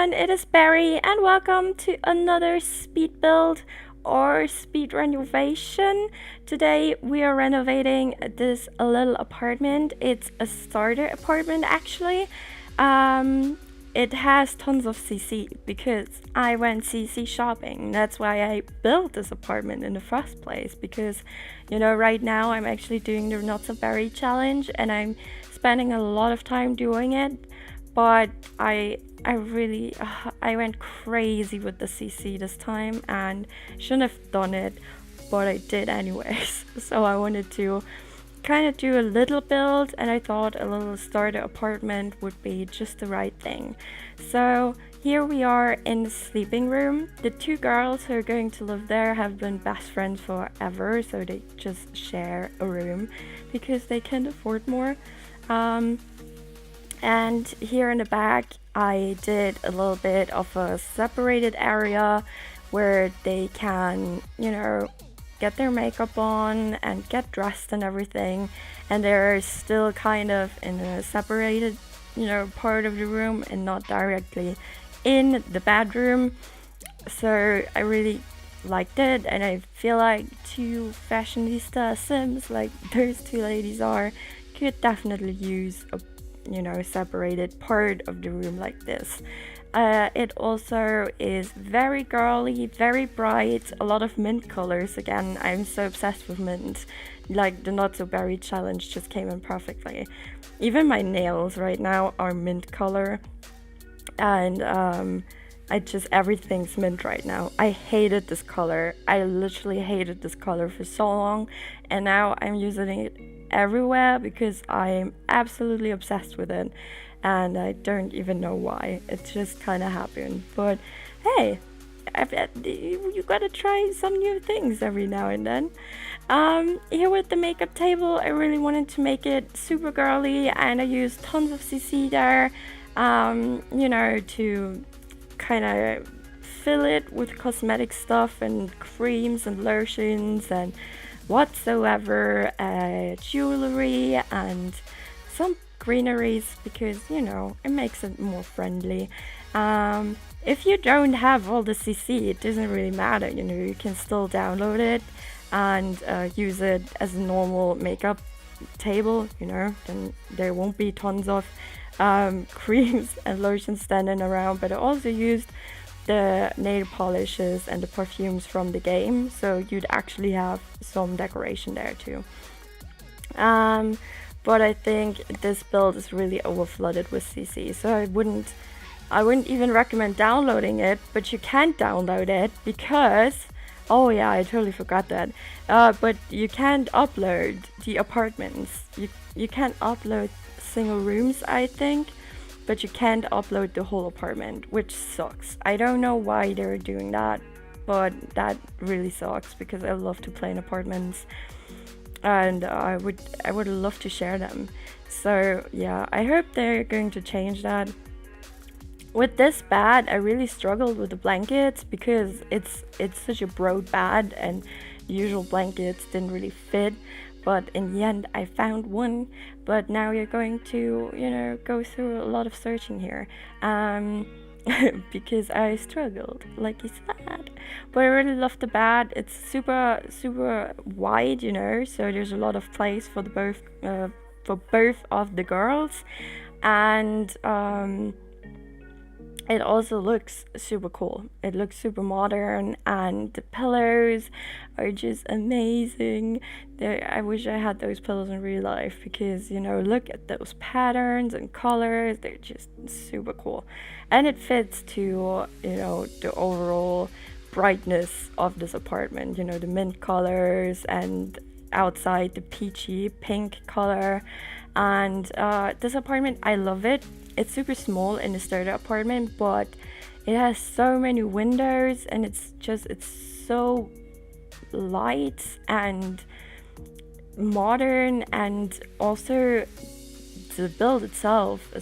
everyone, it is Barry, and welcome to another speed build or speed renovation. Today we are renovating this little apartment. It's a starter apartment actually. Um, it has tons of CC because I went CC shopping. That's why I built this apartment in the first place because right now I'm actually doing the Not So Berry challenge and I'm spending a lot of time doing it, but I really I went crazy with the CC this time and shouldn't have done it, but I did anyways. So I wanted to kind of do a little build, and I thought a little starter apartment would be just the right thing. So here we are in the sleeping room. The two girls who are going to live there have been best friends forever, so they just share a room because they can afford more. And here in the back, I did a little bit of a separated area where they can, get their makeup on and get dressed and everything. And they're still kind of in a separated, part of the room and not directly in the bedroom. So I really liked it, and I feel like two fashionista Sims, like those two ladies are, could definitely use a separated part of the room like this. It also is very girly, very bright, a lot of mint colors. Again, I'm so obsessed with mint. Like the Not So Berry challenge just came in perfectly. Even my nails right now are mint color, and everything's mint right now. I hated this color. I literally hated this color for so long, and now I'm using it everywhere because I'm absolutely obsessed with it, and I don't even know why. It just kind of happened. But hey, you gotta try some new things every now and then. Here with the makeup table, I really wanted to make it super girly, and I used tons of CC there, to kind of fill it with cosmetic stuff and creams and lotions and whatsoever, jewelry and some greeneries because it makes it more friendly. If you don't have all the CC, it doesn't really matter. You can still download it and use it as a normal makeup table. Then there won't be tons of creams and lotions standing around. But I also used the nail polishes and the perfumes from the game, so you'd actually have some decoration there too. But I think this build is really overflooded with CC, so I wouldn't even recommend downloading it, but you can download it because, oh yeah, I totally forgot that. But you can't upload the apartments. You can't upload single rooms, I think, but you can't upload the whole apartment, which sucks. I don't know why they're doing that, but that really sucks because I love to play in apartments, and I would love to share them. So yeah, I hope they're going to change that. With this bed, I really struggled with the blankets because it's such a broad bed, and the usual blankets didn't really fit. But in the end, I found one. But now you're going to, go through a lot of searching here, because I struggled, like you said. But I really love the bed. It's super, super wide, so there's a lot of place for both of the girls, and it also looks super cool. It looks super modern, and the pillows are just amazing. I wish I had those pillows in real life because, look at those patterns and colors. They're just super cool. And it fits to, the overall brightness of this apartment, the mint colors, and outside the peachy pink color. And this apartment, I love it. It's super small in the starter apartment, but it has so many windows, and it's so light and modern, and also the build itself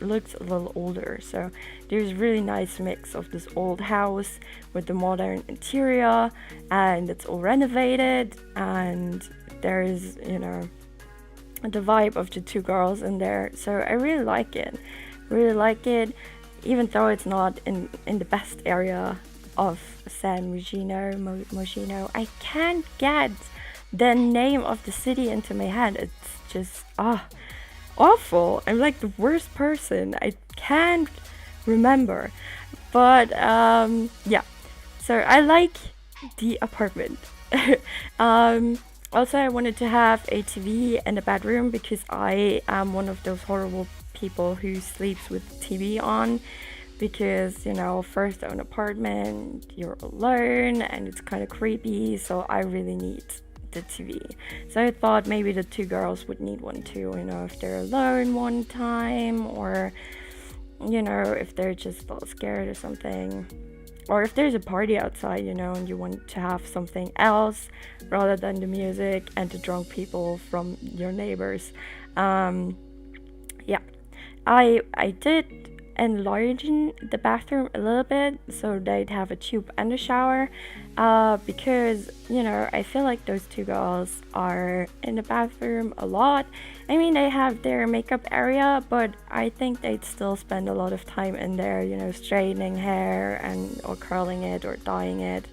looks a little older. So there's a really nice mix of this old house with the modern interior, and it's all renovated, and there's the vibe of the two girls in there. So I really like it. even though it's not in the best area of San Mogino, I can't get the name of the city into my head. It's just awful. I'm like the worst person. I can't remember. But yeah, so I like the apartment. um, Also, I wanted to have a TV and a bedroom because I am one of those horrible people who sleeps with TV on. Because, you know, first own apartment, you're alone, and it's kind of creepy, so I really need the TV. So I thought maybe the two girls would need one too, you know, if they're alone one time, or, you know, if they're just a little scared or something. Or if there's a party outside, you know, and you want to have something else rather than the music and the drunk people from your neighbors. Yeah, I did enlarge the bathroom a little bit so they'd have a tube and a shower, because, you know, I feel like those two girls are in the bathroom a lot. I mean, they have their makeup area, but I think they'd still spend a lot of time in there, you know, straightening hair and or curling it or dyeing it.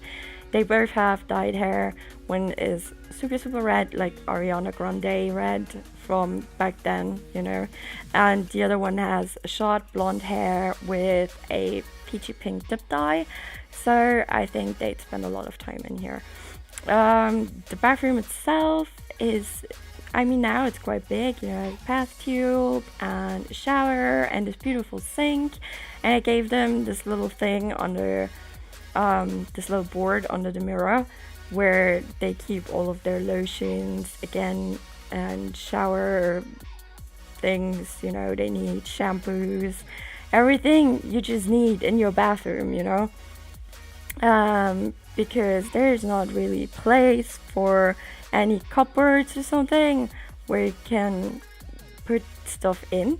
They both have dyed hair. One is super red, like Ariana Grande red from back then, you know, and the other one has short blonde hair with a peachy pink dip dye. So I think they'd spend a lot of time in here. The bathroom itself is, I mean, now it's quite big, you know, a bath tube and a shower and this beautiful sink. And I gave them this little thing under, this little board under the mirror where they keep all of their lotions again and shower things, you know, they need shampoos, everything you just need in your bathroom, you know. Because there's not really place for any cupboards or something where you can put stuff in.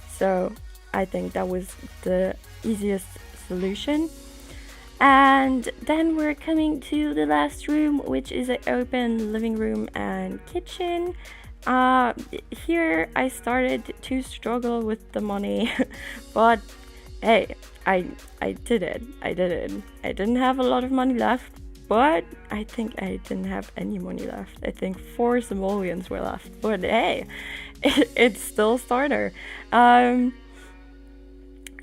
So I think that was the easiest solution. And then we're coming to the last room, which is an open living room and kitchen. Here I started to struggle with the money, but hey, I did it. I didn't have a lot of money left, but I think I didn't have any money left. I think 4 simoleons were left, but hey, it's still a starter.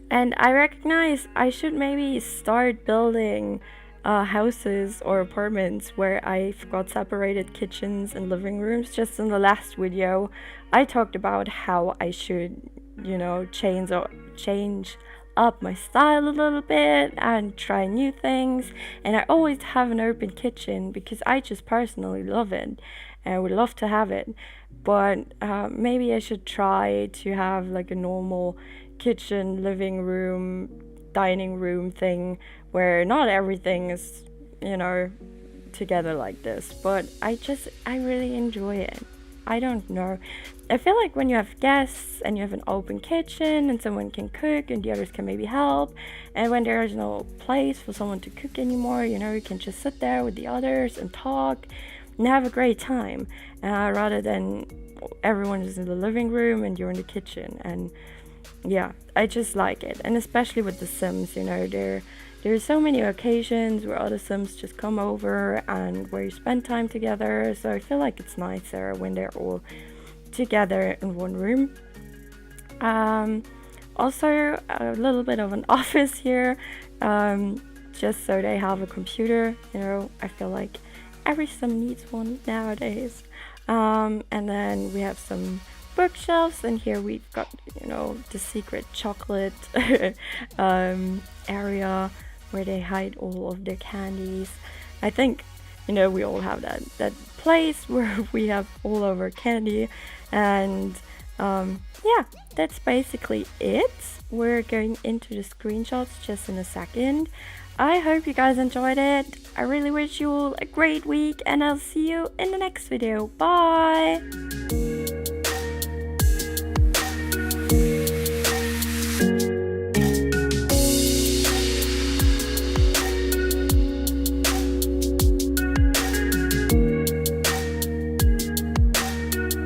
And I recognize I should maybe start building houses or apartments where I've got separated kitchens and living rooms. Just in the last video, I talked about how I should, you know, change up my style a little bit and try new things. And I always have an open kitchen because I just personally love it and I would love to have it. But maybe I should try to have like a normal kitchen, living room, dining room thing where not everything is, you know, together like this. But I really enjoy it. I don't know. I feel like when you have guests and you have an open kitchen and someone can cook and the others can maybe help, and when there is no place for someone to cook anymore, you know, you can just sit there with the others and talk and have a great time, rather than everyone is in the living room and you're in the kitchen. And yeah, I just like it. And especially with the Sims, you know, there's so many occasions where other Sims just come over and where you spend time together. So I feel like it's nicer when they're all together in one room. Also a little bit of an office here, just so they have a computer, you know. I feel like every Sim needs one nowadays. And then we have some bookshelves, and here we've got, you know, the secret chocolate area where they hide all of their candies. I think, you know, we all have that place where we have all of our candy. And yeah, that's basically it. We're going into the screenshots just in a second. I hope you guys enjoyed it. I really wish you all a great week, and I'll see you in the next video. Bye!